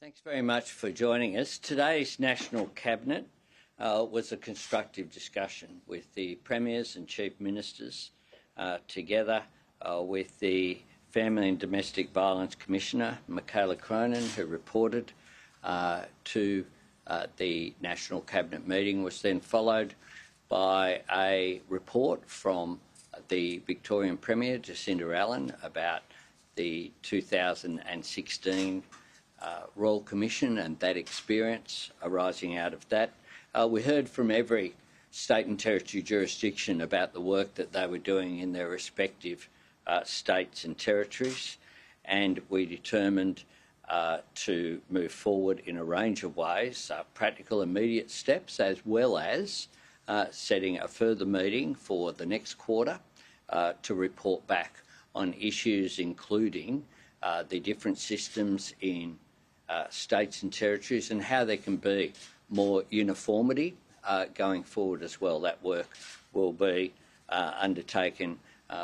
Thanks very much for joining us. Today's National Cabinet was a constructive discussion with the Premiers and Chief Ministers together with the Family and Domestic Violence Commissioner, Michaela Cronin, who reported to the National Cabinet meeting, was then followed by a report from the Victorian Premier, Jacinda Allen, about the 2016 Royal Commission and that experience arising out of that. We heard from every state and territory jurisdiction about the work that they were doing in their respective states and territories, and we determined to move forward in a range of ways, practical immediate steps, as well as setting a further meeting for the next quarter to report back on issues including the different systems in states and territories and how there can be more uniformity going forward as well. That work will be undertaken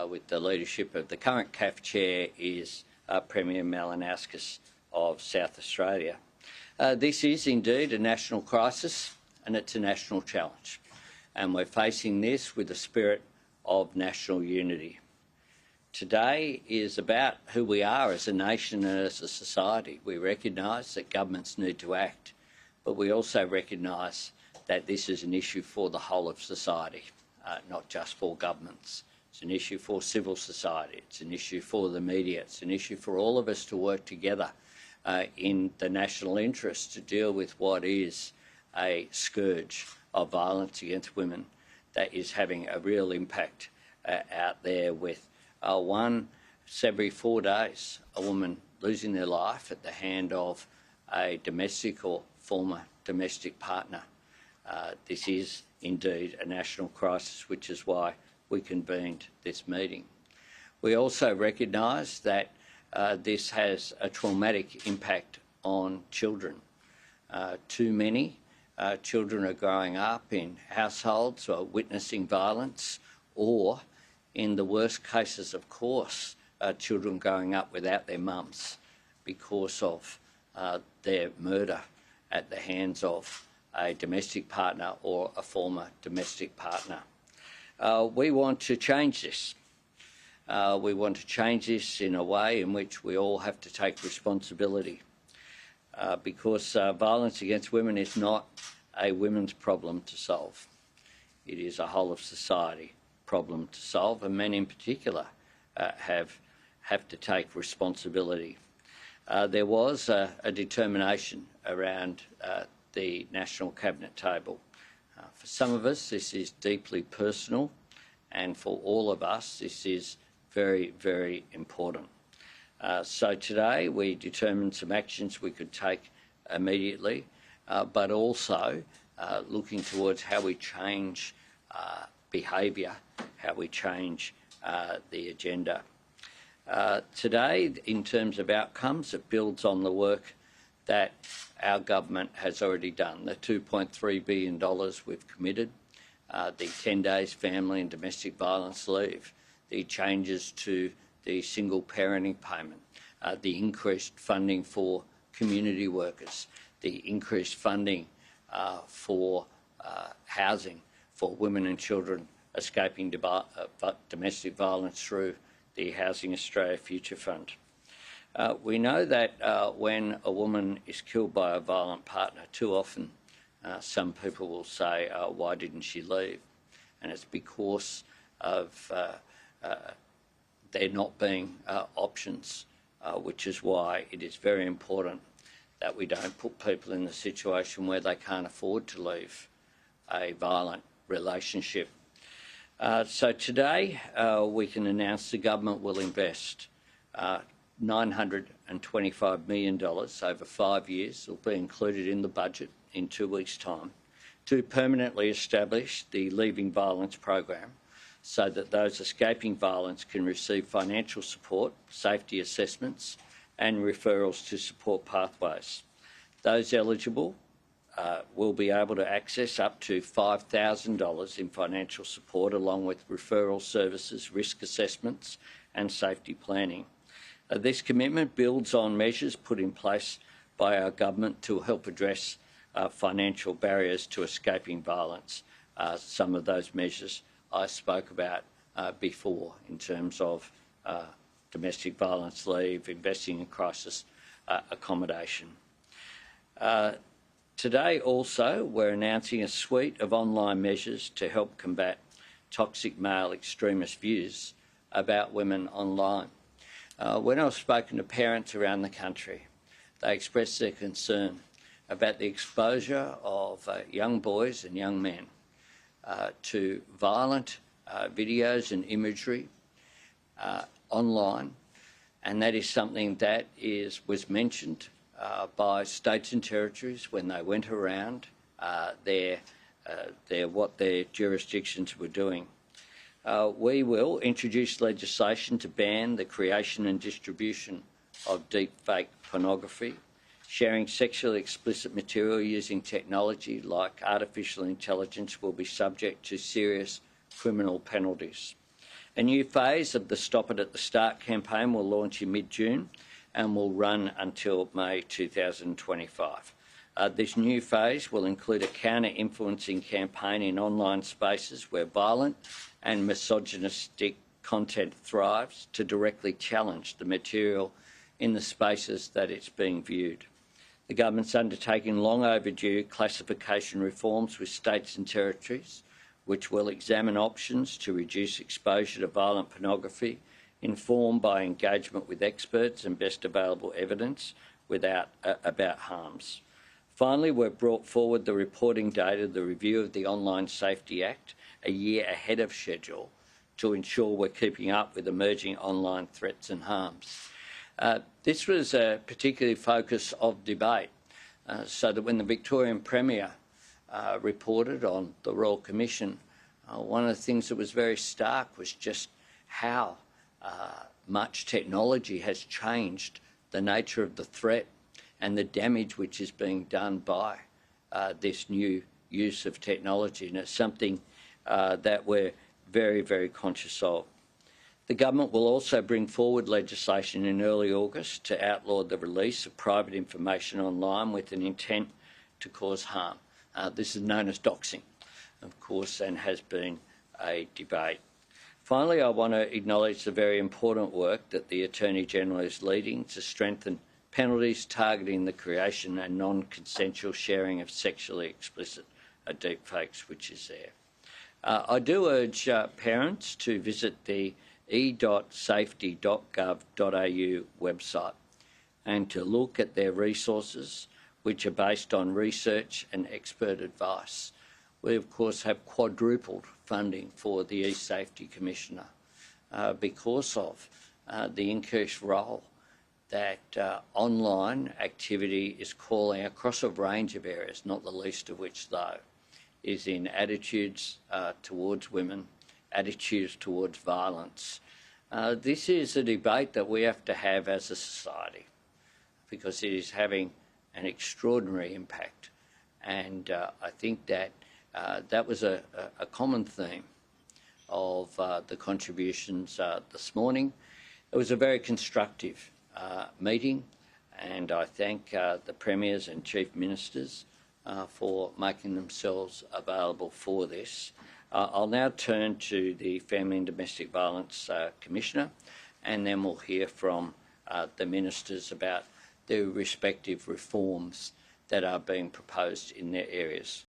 with the leadership of the current CAF chair, is Premier Malinauskas of South Australia. This is indeed a national crisis and it's a national challenge, and we're facing this with a spirit of national unity. Today is about who we are as a nation and as a society. We recognise that governments need to act, but we also recognise that this is an issue for the whole of society, not just for governments. It's an issue for civil society, it's an issue for the media, it's an issue for all of us to work together in the national interest to deal with what is a scourge of violence against women that is having a real impact out there, with once every 4 days a woman losing their life at the hand of a domestic or former domestic partner. This is indeed a national crisis, which is why we convened this meeting. We also recognise that this has a traumatic impact on children. Too many children are growing up in households or witnessing violence, or in the worst cases, of course, children growing up without their mums because of their murder at the hands of a domestic partner or a former domestic partner. We want to change this. We want to change this in a way in which we all have to take responsibility, because violence against women is not a women's problem to solve. It is a whole of society problem to solve, and men in particular have to take responsibility. There was a determination around the National Cabinet table. For some of us this is deeply personal, and for all of us this is very, very important. So today we determined some actions we could take immediately, but also looking towards how we change behaviour, how we change the agenda. Today, in terms of outcomes, it builds on the work that our government has already done. The $2.3 billion we've committed, the 10 days family and domestic violence leave, the changes to the single parenting payment, the increased funding for community workers, the increased funding for housing for women and children escaping domestic violence through the Housing Australia Future Fund. We know that when a woman is killed by a violent partner, too often some people will say, why didn't she leave? And it's because of there not being options, which is why it is very important that we don't put people in the situation where they can't afford to leave a violent relationship. So today we can announce the government will invest $925 million over 5 years. It will be included in the budget in 2 weeks' time to permanently establish the Leaving Violence program, so that those escaping violence can receive financial support, safety assessments and referrals to support pathways. Those eligible will be able to access up to $5,000 in financial support, along with referral services, risk assessments and safety planning. This commitment builds on measures put in place by our government to help address financial barriers to escaping violence. Some of those measures I spoke about before in terms of domestic violence leave, investing in crisis accommodation. Today also we're announcing a suite of online measures to help combat toxic male extremist views about women online. When I've spoken to parents around the country, they express their concern about the exposure of young boys and young men to violent videos and imagery online, and that is something that was mentioned by states and territories when they went around what their jurisdictions were doing. We will introduce legislation to ban the creation and distribution of deepfake pornography, sharing sexually explicit material using technology like artificial intelligence will be subject to serious criminal penalties. A new phase of the Stop It at the Start campaign will launch in mid-June and will run until May 2025. This new phase will include a counter-influencing campaign in online spaces where violent and misogynistic content thrives to directly challenge the material in the spaces that it's being viewed. The government's undertaking long overdue classification reforms with states and territories, which will examine options to reduce exposure to violent pornography, informed by engagement with experts and best available evidence about harms. Finally, we've brought forward the reporting date of the review of the Online Safety Act a year ahead of schedule to ensure we're keeping up with emerging online threats and harms. This was a particular focus of debate, so that when the Victorian Premier reported on the Royal Commission, one of the things that was very stark was just how much technology has changed the nature of the threat and the damage which is being done by this new use of technology, and it's something that we're very, very conscious of. The government will also bring forward legislation in early August to outlaw the release of private information online with an intent to cause harm. This is known as doxing, of course, and has been a debate. Finally, I want to acknowledge the very important work that the Attorney-General is leading to strengthen penalties targeting the creation and non-consensual sharing of sexually explicit deepfakes, which is there. I do urge parents to visit the e.safety.gov.au website and to look at their resources, which are based on research and expert advice. We, of course, have quadrupled funding for the E-Safety Commissioner because of the increased role that online activity is calling across a range of areas, not the least of which, though, is in attitudes towards women, attitudes towards violence. This is a debate that we have to have as a society because it is having an extraordinary impact, and I think that that was a common theme of the contributions this morning. It was a very constructive meeting, and I thank the Premiers and Chief Ministers for making themselves available for this. I'll now turn to the Family and Domestic Violence Commissioner, and then we'll hear from the Ministers about the respective reforms that are being proposed in their areas.